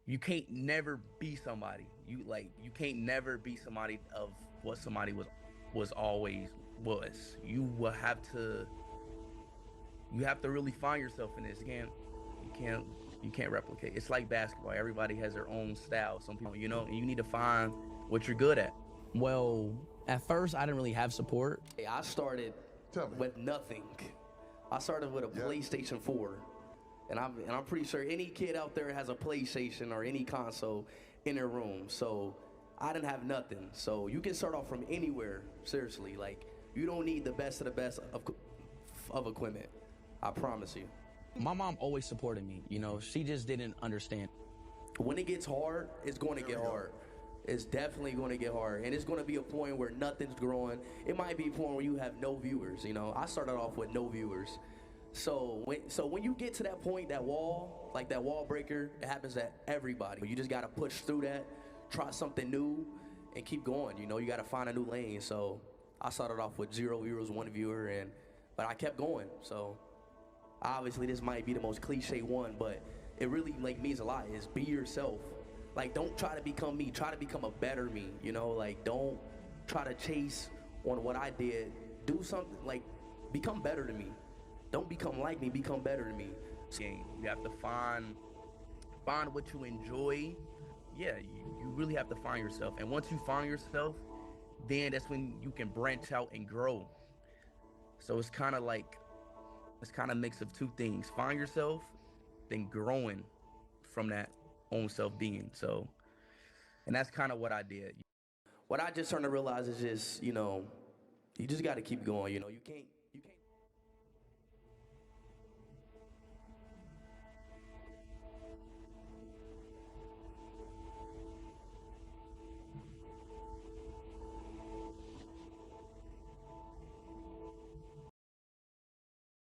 you can't never be somebody. You can't never be somebody of what somebody was always was. You have to really find yourself in this. You can't you can't replicate. It's like basketball. Everybody has their own style. Some people, and you need to find what you're good at. Well, at first I didn't really have support. I started Tell me. with nothing. I started with a PlayStation 4. And I'm pretty sure any kid out there has a PlayStation or any console in their room. So I didn't have nothing. So you can start off from anywhere, seriously. Like, you don't need the best of the best of equipment. I promise you. My mom always supported me, she just didn't understand. When it gets hard, it's going to get hard. It's definitely going to get hard. And it's going to be a point where nothing's growing. It might be a point where you have no viewers, I started off with no viewers. So when you get to that point, that wall, like that wall breaker, it happens to everybody. You just got to push through that, try something new, and keep going. You got to find a new lane. So I started off with 0 viewers, 1 viewer, but I kept going. So obviously this might be the most cliche one, but it really means a lot. Is be yourself. Like, don't try to become me. Try to become a better me. Like, don't try to chase on what I did. Do something, become better to me. Don't become like me, become better than me. You have to find what you enjoy. Yeah, you really have to find yourself. And once you find yourself, then that's when you can branch out and grow. So it's kind of a mix of two things. Find yourself, then growing from that own self being. So, and that's kind of what I did. What I just started to realize is just, you just got to keep going. You can't